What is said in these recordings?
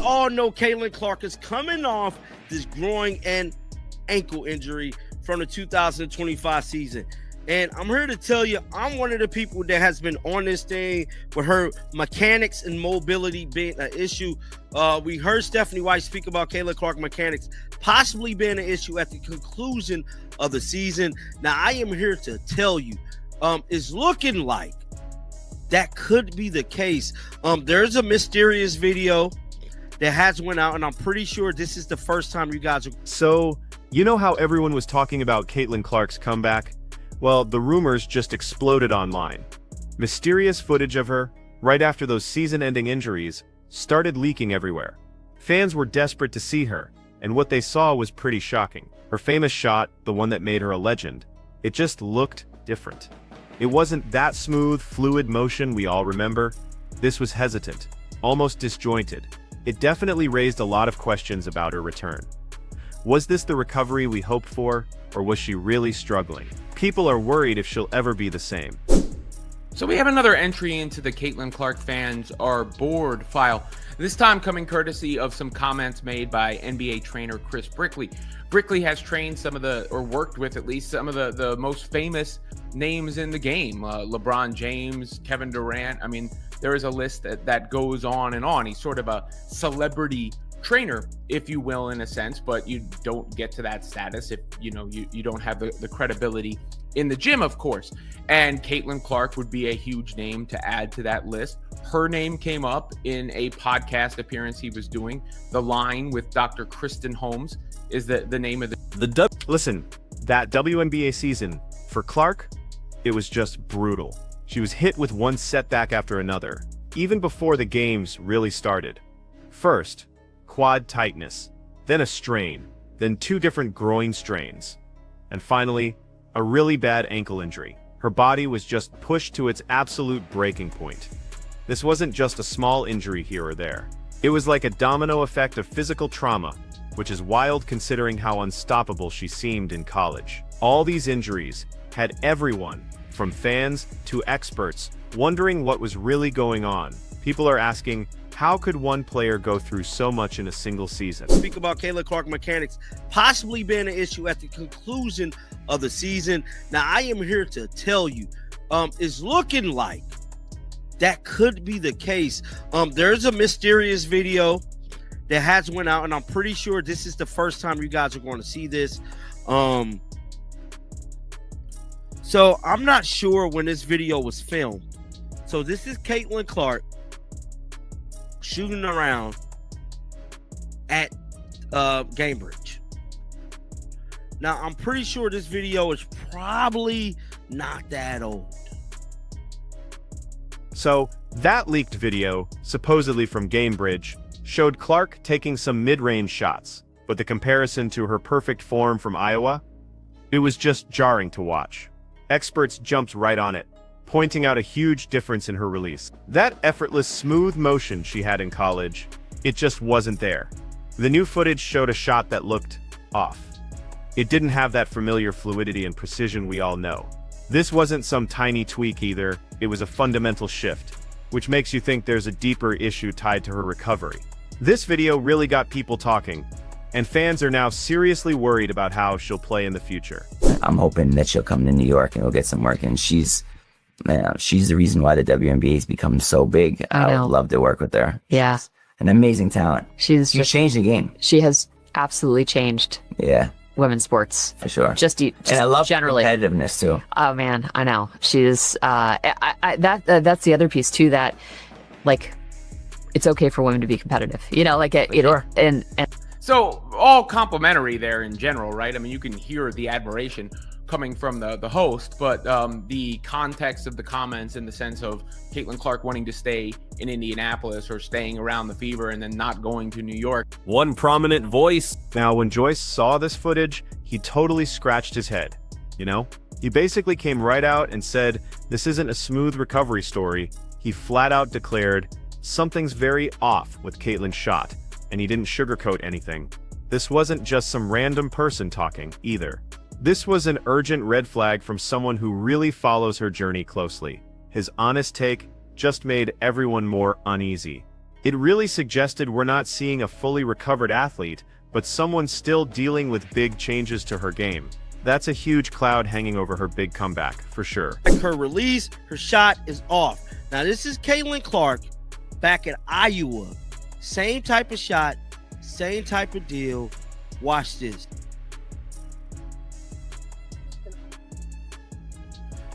all know, Caitlin Clark is coming off this groin and ankle injury from the 2025 season. And I'm here to tell you, I'm one of the people that has been on this thing with her mechanics and mobility being an issue. We heard Stephanie White speak about Caitlin Clark mechanics possibly being an issue at the conclusion of the season. Now, I am here to tell you, it's looking like that could be the case. There's a mysterious video that has went out, and I'm pretty sure this is the first time you guys are. So, you know how everyone was talking about Caitlin Clark's comeback? Well, the rumors just exploded online. Mysterious footage of her, right after those season-ending injuries, started leaking everywhere. Fans were desperate to see her, and what they saw was pretty shocking. Her famous shot, the one that made her a legend, it just looked different. It wasn't that smooth, fluid motion we all remember. This was hesitant, almost disjointed. It definitely raised a lot of questions about her return. Was this the recovery we hoped for, or was she really struggling? People are worried if she'll ever be the same. So we have another entry into the Caitlin Clark fans are bored file. This time coming courtesy of some comments made by NBA trainer Chris Brickley. Brickley has trained some of the, or worked with at least some of the most famous names in the game. LeBron James, Kevin Durant. I mean, there is a list that goes on and on. He's sort of a celebrity trainer, if you will, in a sense, but you don't get to that status if you don't have the credibility in the gym, of course. And Caitlin Clark would be a huge name to add to that list. Her name came up in a podcast appearance he was doing. The Line with Dr. Kristen Holmes is the name of Listen, that WNBA season for Clark, it was just brutal. She was hit with one setback after another, even before the games really started. First, quad tightness, then a strain, then 2 different groin strains, and finally, a really bad ankle injury. Her body was just pushed to its absolute breaking point. This wasn't just a small injury here or there. It was like a domino effect of physical trauma, which is wild considering how unstoppable she seemed in college. All these injuries had everyone, from fans to experts, wondering what was really going on. People are asking, how could one player go through so much in a single season? Speak about Caitlin Clark mechanics possibly being an issue at the conclusion of the season. Now, I am here to tell you, it's looking like that could be the case. There's a mysterious video that has went out, and I'm pretty sure this is the first time you guys are going to see this. So I'm not sure when this video was filmed. So this is Caitlin Clark shooting around at Cambridge. Now, I'm pretty sure this video is probably not that old. So, that leaked video, supposedly from Cambridge, showed Clark taking some mid-range shots, but the comparison to her perfect form from Iowa? It was just jarring to watch. Experts jumped right on it, pointing out a huge difference in her release. That effortless, smooth motion she had in college, it just wasn't there. The new footage showed a shot that looked off. It didn't have that familiar fluidity and precision we all know. This wasn't some tiny tweak either, it was a fundamental shift, which makes you think there's a deeper issue tied to her recovery. This video really got people talking, and fans are now seriously worried about how she'll play in the future. I'm hoping that she'll come to New York and we'll get some work, and she's the reason why the WNBA has become so big. I would love to work with her. Yeah. She's an amazing talent. She's changed the game. She has absolutely changed. Yeah. Women's sports. For sure. And I love generally competitiveness too. Oh man, I know. She's that's the other piece too, that like it's okay for women to be competitive. And So all complimentary there in general, right? I mean, you can hear the admiration coming from the host, but the context of the comments in the sense of Caitlin Clark wanting to stay in Indianapolis or staying around the Fever and then not going to New York. One prominent voice. Now, when Joyce saw this footage, he totally scratched his head. He basically came right out and said, this isn't a smooth recovery story. He flat out declared, something's very off with Caitlin's shot, and he didn't sugarcoat anything. This wasn't just some random person talking, either. This was an urgent red flag from someone who really follows her journey closely. His honest take just made everyone more uneasy. It really suggested we're not seeing a fully recovered athlete, but someone still dealing with big changes to her game. That's a huge cloud hanging over her big comeback, for sure. Her release, her shot is off. Now, this is Caitlin Clark back at Iowa. Same type of shot, same type of deal. Watch this.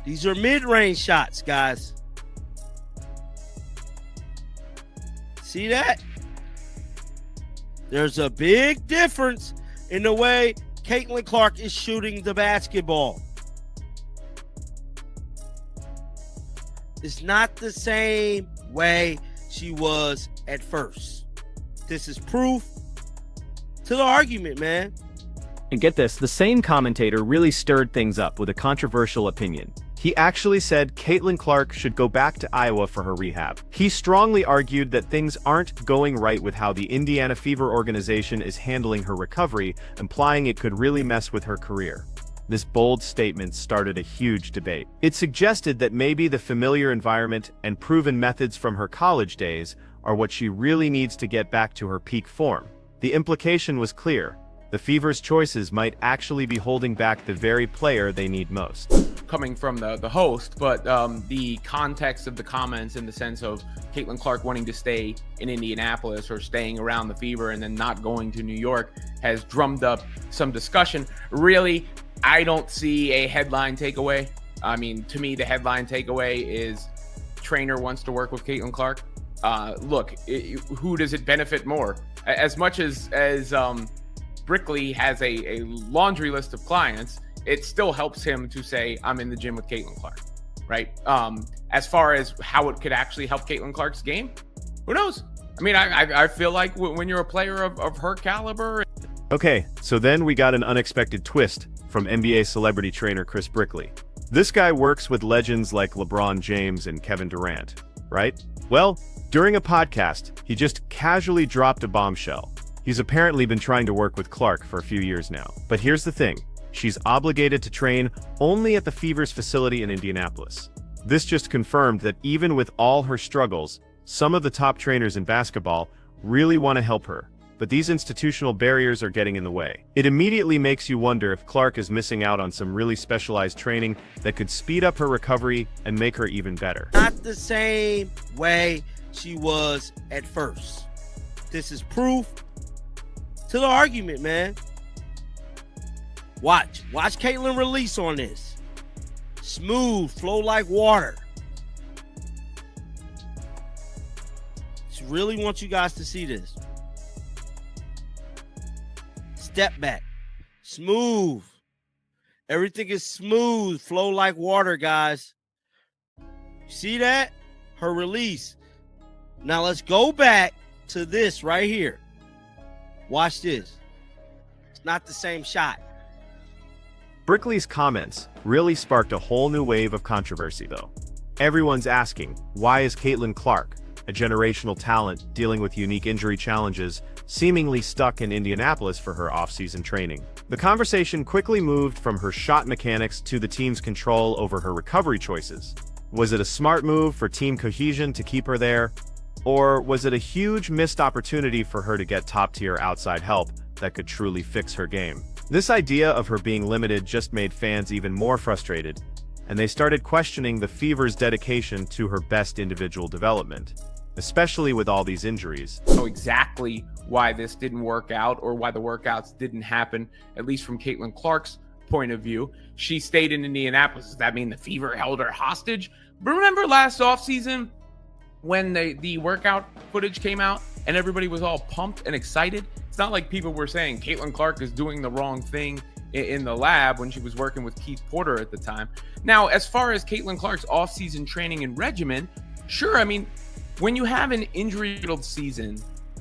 These are mid-range shots, guys. See that? There's a big difference in the way Caitlin Clark is shooting the basketball. It's not the same way she was at first. This is proof to the argument, man. And get this, the same commentator really stirred things up with a controversial opinion. He actually said Caitlin Clark should go back to Iowa for her rehab. He strongly argued that things aren't going right with how the Indiana Fever organization is handling her recovery, implying it could really mess with her career. This bold statement started a huge debate. It suggested that maybe the familiar environment and proven methods from her college days are what she really needs to get back to her peak form. The implication was clear. The Fever's choices might actually be holding back the very player they need most. Coming from the host, but the context of the comments in the sense of Caitlin Clark wanting to stay in Indianapolis or staying around the Fever and then not going to New York has drummed up some discussion. Really, I don't see a headline takeaway. I mean, to me, the headline takeaway is trainer wants to work with Caitlin Clark. Look, who does it benefit more? As much as Brickley has a laundry list of clients, it still helps him to say, I'm in the gym with Caitlin Clark, right? As far as how it could actually help Caitlin Clark's game, who knows? I mean, I feel like when you're a player of her caliber. Okay, so then we got an unexpected twist from NBA celebrity trainer Chris Brickley. This guy works with legends like LeBron James and Kevin Durant, right? Well, during a podcast, he just casually dropped a bombshell. He's apparently been trying to work with Clark for a few years now. But here's the thing. She's obligated to train only at the Fever's facility in Indianapolis. This just confirmed that even with all her struggles, some of the top trainers in basketball really want to help her. But these institutional barriers are getting in the way. It immediately makes you wonder if Clark is missing out on some really specialized training that could speed up her recovery and make her even better. Not the same way she was at first. This is proof to the argument, man. Watch Caitlin release on this. Smooth, flow like water. She really wants you guys to see this. Step back. Smooth. Everything is smooth, flow like water, guys. See that? Her release. Now let's go back to this right here. Watch this. It's not the same shot. Brickley's comments really sparked a whole new wave of controversy, though. Everyone's asking, why is Caitlin Clark, a generational talent dealing with unique injury challenges, seemingly stuck in Indianapolis for her off-season training? The conversation quickly moved from her shot mechanics to the team's control over her recovery choices. Was it a smart move for team cohesion to keep her there? Or was it a huge missed opportunity for her to get top-tier outside help that could truly fix her game? This idea of her being limited just made fans even more frustrated, and they started questioning the Fever's dedication to her best individual development, especially with all these injuries. Know exactly why this didn't work out or why the workouts didn't happen, at least from Caitlin Clark's point of view. She stayed in Indianapolis. Does that mean the Fever held her hostage? But remember last offseason when the workout footage came out and everybody was all pumped and excited? It's not like people were saying Caitlin Clark is doing the wrong thing in the lab when she was working with Keith Porter at the time. Now, as far as Caitlin Clark's off-season training and regimen, sure, I mean, when you have an injury-riddled season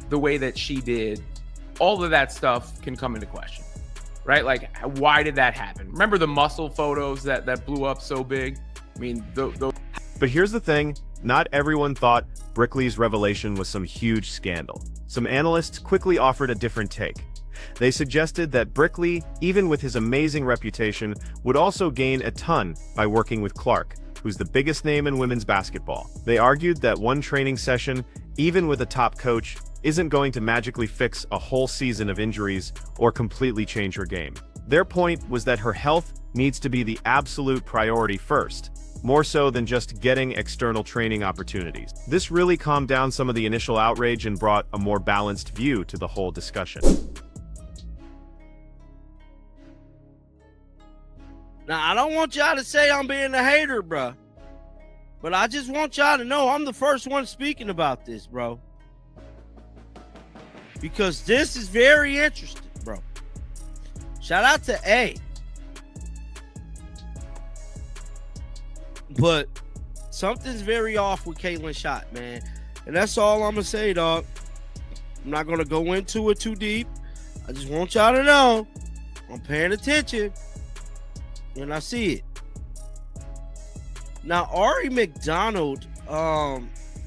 the way that she did, all of that stuff can come into question, right? Like, why did that happen? Remember the muscle photos that blew up so big? I mean, But here's the thing, not everyone thought Brickley's revelation was some huge scandal. Some analysts quickly offered a different take. They suggested that Brickley, even with his amazing reputation, would also gain a ton by working with Clark, who's the biggest name in women's basketball. They argued that one training session even with a top coach, isn't going to magically fix a whole season of injuries or completely change her game. Their point was that her health needs to be the absolute priority first, more so than just getting external training opportunities. This really calmed down some of the initial outrage and brought a more balanced view to the whole discussion. Now, I don't want y'all to say I'm being a hater, bro. But I just want y'all to know I'm the first one speaking about this, bro. Because this is very interesting, bro. Shout out to A. But something's very off with Caitlin Schott, man. And that's all I'm going to say, dog. I'm not going to go into it too deep. I just want y'all to know I'm paying attention and I see it. Now, Ari McDonald,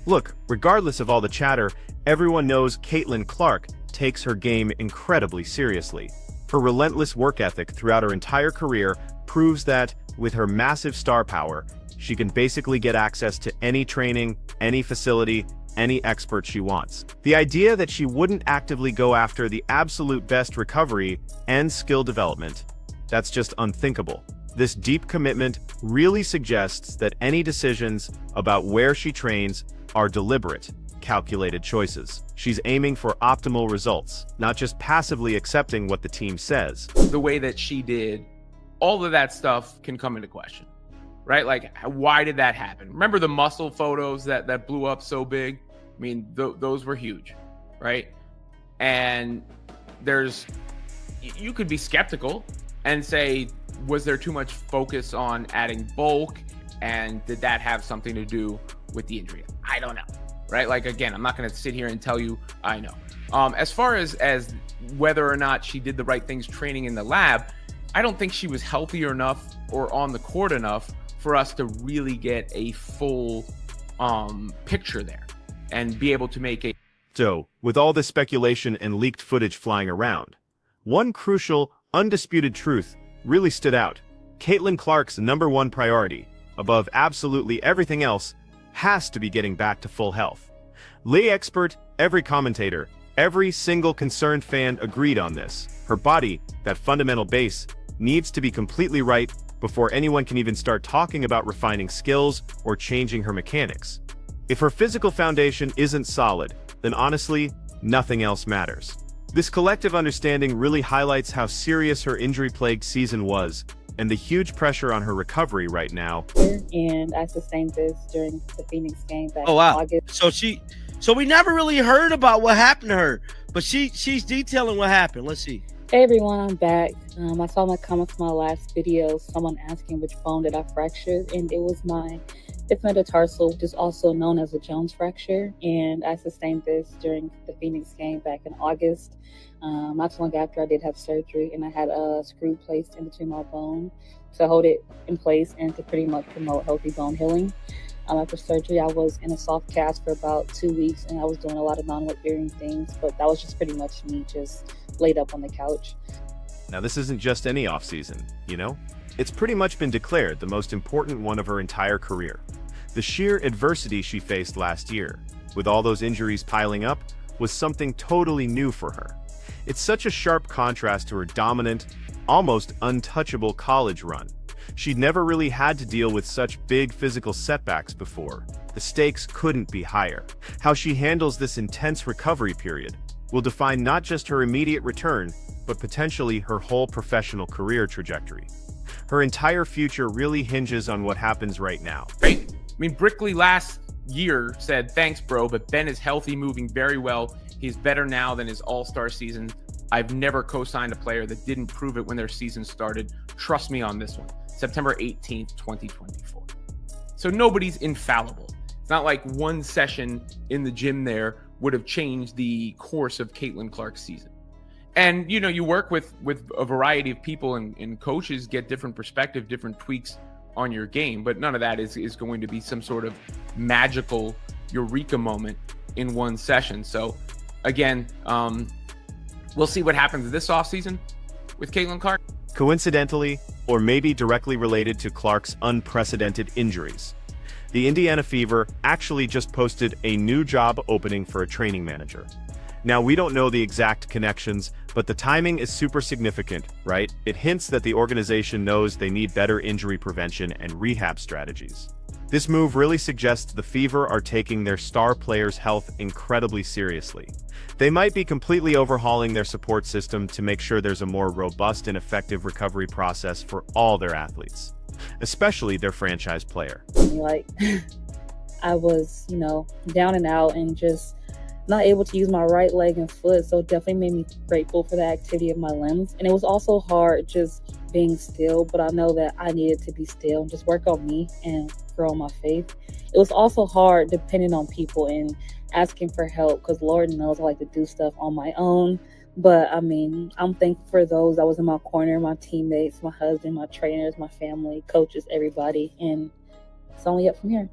Look, regardless of all the chatter, everyone knows Caitlin Clark takes her game incredibly seriously. Her relentless work ethic throughout her entire career proves that, with her massive star power, she can basically get access to any training, any facility, any expert she wants. The idea that she wouldn't actively go after the absolute best recovery and skill development, that's just unthinkable. This deep commitment really suggests that any decisions about where she trains are deliberate, calculated choices. She's aiming for optimal results, not just passively accepting what the team says. The way that she did, all of that stuff can come into question, right? Like, why did that happen? Remember the muscle photos that blew up so big? I mean, those were huge, right? And you could be skeptical and say, was there too much focus on adding bulk? And did that have something to do with the injury? I don't know, right? Like, again, I'm not going to sit here and tell you I know. As far as whether or not she did the right things training in the lab, I don't think she was healthy enough or on the court enough for us to really get a full picture there and be able to make a... So, with all this speculation and leaked footage flying around, one crucial, undisputed truth really stood out. Caitlin Clark's #1 priority, above absolutely everything else, has to be getting back to full health. Lay expert, every commentator, every single concerned fan agreed on this. Her body, that fundamental base, needs to be completely right before anyone can even start talking about refining skills or changing her mechanics. If her physical foundation isn't solid, then honestly, nothing else matters. This collective understanding really highlights how serious her injury-plagued season was and the huge pressure on her recovery right now. And I sustained this during the Phoenix game back oh wow. in August. So we never really heard about what happened to her, but she's detailing what happened. Let's see. Hey everyone, I'm back. I saw my comments from my last video, someone asking which bone did I fracture, and it was my fifth metatarsal, which is also known as a Jones fracture, and I sustained this during the Phoenix game back in August. Not too long after I did have surgery, and I had a screw placed in between my bone to hold it in place and to pretty much promote healthy bone healing. After surgery, I was in a soft cast for about 2 weeks, and I was doing a lot of non-weight bearing things, but that was just pretty much me just laid up on the couch. Now this isn't just any offseason, you know? It's pretty much been declared the most important one of her entire career. The sheer adversity she faced last year, with all those injuries piling up, was something totally new for her. It's such a sharp contrast to her dominant, almost untouchable college run. She'd never really had to deal with such big physical setbacks before. The stakes couldn't be higher. How she handles this intense recovery period will define not just her immediate return, but potentially her whole professional career trajectory. Her entire future really hinges on what happens right now. Right? I mean, Brickley last year said, "Thanks, bro, but Ben is healthy, moving very well. He's better now than his all-star season. I've never co-signed a player that didn't prove it when their season started. Trust me on this one." September 18th, 2024. So nobody's infallible. It's not like one session in the gym there would have changed the course of Caitlin Clark's season. And, you know, you work with a variety of people and coaches get different perspective, different tweaks on your game, but none of that is going to be some sort of magical eureka moment in one session. So again, we'll see what happens this offseason with Caitlin Clark. Coincidentally, or maybe directly related to Clark's unprecedented injuries, The Indiana Fever actually just posted a new job opening for a training manager. Now, we don't know the exact connections, but the timing is super significant, right? It hints that the organization knows they need better injury prevention and rehab strategies. This move really suggests the Fever are taking their star players' health incredibly seriously. They might be completely overhauling their support system to make sure there's a more robust and effective recovery process for all their athletes, especially their franchise player. Like, I was, down and out and just not able to use my right leg and foot, so it definitely made me grateful for the activity of my limbs. And it was also hard just being still, but I know that I needed to be still and just work on me and grow my faith. It was also hard depending on people and asking for help, because Lord knows I like to do stuff on my own. But I'm thankful for those that was in my corner, my teammates, my husband, my trainers, my family, coaches, everybody, and it's only up from here.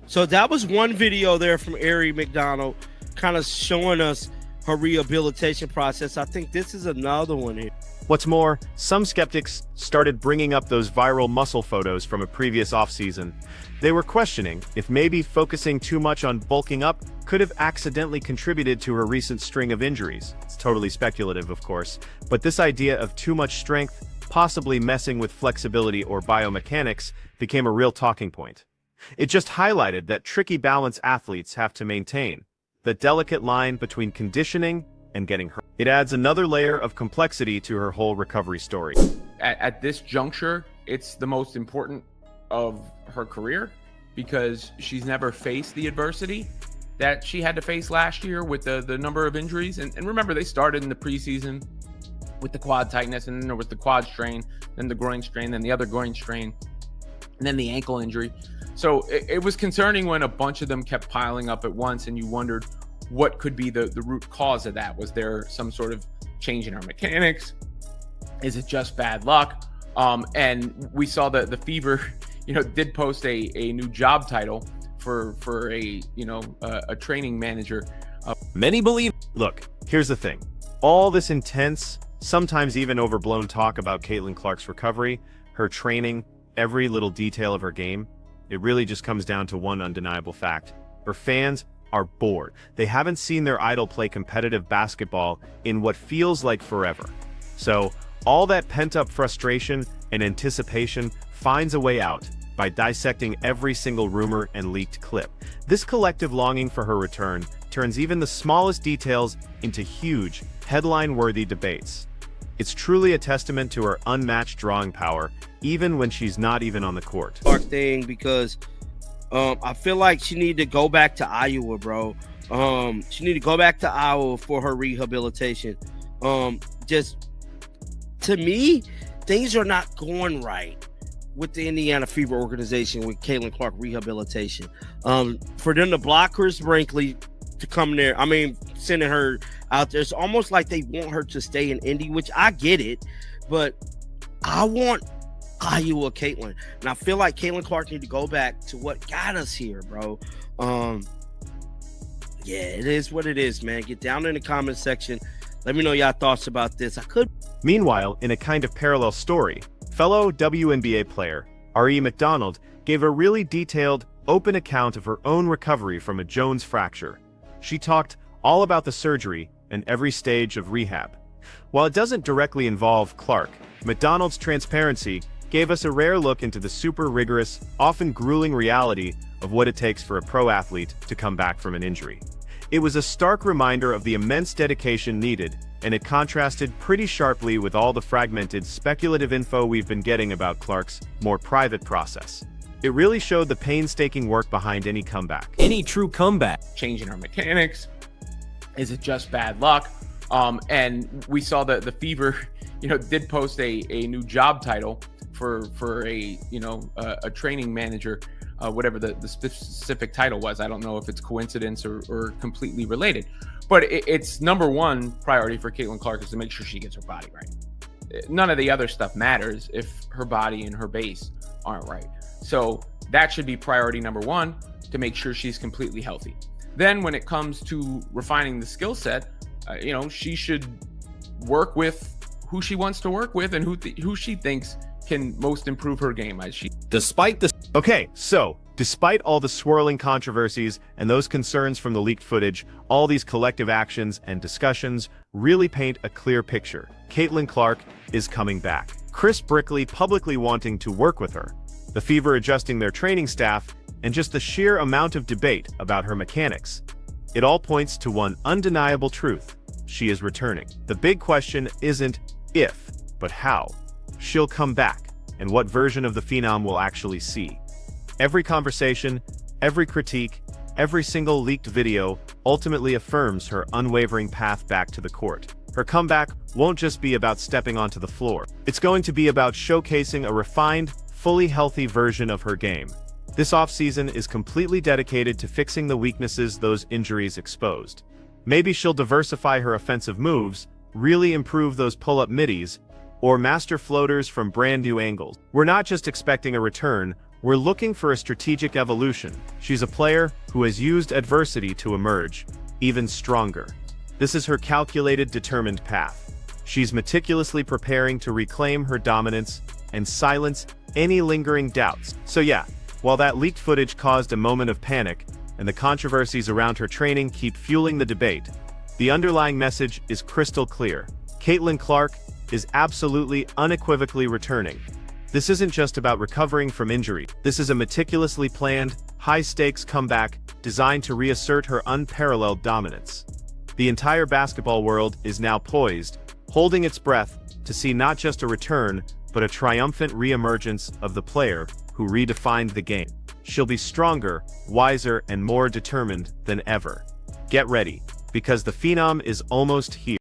So that was one video there from Aerie McDonald, kind of showing us her rehabilitation process. I think this is another one here. What's more, some skeptics started bringing up those viral muscle photos from a previous offseason. They were questioning if maybe focusing too much on bulking up could have accidentally contributed to her recent string of injuries. It's totally speculative, of course, but this idea of too much strength possibly messing with flexibility or biomechanics became a real talking point. It just highlighted that tricky balance athletes have to maintain, the delicate line between conditioning and getting hurt. It adds another layer of complexity to her whole recovery story. At this juncture, it's the most important of her career because she's never faced the adversity that she had to face last year with the number of injuries. And remember, they started in the preseason with the quad tightness, and then there was the quad strain, then the groin strain, then the other groin strain, and then the ankle injury. So it was concerning when a bunch of them kept piling up at once, and you wondered what could be the root cause of that. Was there some sort of change in her mechanics? Is it just bad luck? And we saw that the Fever, did post a new job title for a training manager. Many believe. Look, here's the thing. All this intense, sometimes even overblown talk about Caitlin Clark's recovery, her training, every little detail of her game, it really just comes down to one undeniable fact. Her fans are bored. They haven't seen their idol play competitive basketball in what feels like forever. So all that pent-up frustration and anticipation finds a way out by dissecting every single rumor and leaked clip. This collective longing for her return turns even the smallest details into huge, headline-worthy debates. It's truly a testament to her unmatched drawing power, even when she's not even on the court. Thing, because I feel like she need to go back to Iowa, bro. She need to go back to Iowa for her rehabilitation. Just to me, things are not going right with the Indiana Fever organization with Caitlin Clark rehabilitation. For them to block Chris Brickley to come there, sending her out there, it's almost like they want her to stay in Indy, which I get it, but I want Iowa Caitlin, and I feel like Caitlin Clark need to go back to what got us here, bro. Yeah, it is what it is, man. Get down in the comment section. Let me know y'all thoughts about this. Meanwhile, in a kind of parallel story, fellow WNBA player Aerie McDonald gave a really detailed, open account of her own recovery from a Jones fracture. She talked all about the surgery and every stage of rehab. While it doesn't directly involve Clark, McDonald's transparency gave us a rare look into the super rigorous, often grueling reality of what it takes for a pro athlete to come back from an injury. It was a stark reminder of the immense dedication needed, and it contrasted pretty sharply with all the fragmented, speculative info we've been getting about Clark's more private process. It really showed the painstaking work behind any comeback. Any true comeback. Changing her mechanics. Is it just bad luck? And we saw that the Fever, did post a new job title for a training manager, whatever the specific title was. I don't know if it's coincidence or completely related, but it's number one priority for Caitlin Clark is to make sure she gets her body right. None of the other stuff matters if her body and her base aren't right. So that should be priority number one, to make sure she's completely healthy. Then when it comes to refining the skill set, she should work with who she wants to work with and who she thinks can most improve her game as she. Despite the Okay, so despite all the swirling controversies and those concerns from the leaked footage, all these collective actions and discussions really paint a clear picture. Caitlin Clark is coming back. Chris Brickley publicly wanting to work with her, the Fever adjusting their training staff, and just the sheer amount of debate about her mechanics. It all points to one undeniable truth: she is returning. The big question isn't if, but how. She'll come back, and what version of the Phenom we'll actually see. Every conversation, every critique, every single leaked video ultimately affirms her unwavering path back to the court. Her comeback won't just be about stepping onto the floor. It's going to be about showcasing a refined, fully healthy version of her game. This offseason is completely dedicated to fixing the weaknesses those injuries exposed. Maybe she'll diversify her offensive moves, really improve those pull-up middies, or master floaters from brand new angles. We're not just expecting a return, we're looking for a strategic evolution. She's a player who has used adversity to emerge, even stronger. This is her calculated, determined path. She's meticulously preparing to reclaim her dominance and silence any lingering doubts. So yeah, while that leaked footage caused a moment of panic, and the controversies around her training keep fueling the debate, the underlying message is crystal clear. Caitlin Clark is absolutely, unequivocally returning. This isn't just about recovering from injury. This is a meticulously planned, high-stakes comeback designed to reassert her unparalleled dominance. The entire basketball world is now poised, holding its breath to see not just a return, but a triumphant re-emergence of the player who redefined the game. She'll be stronger, wiser, and more determined than ever. Get ready, because the Phenom is almost here.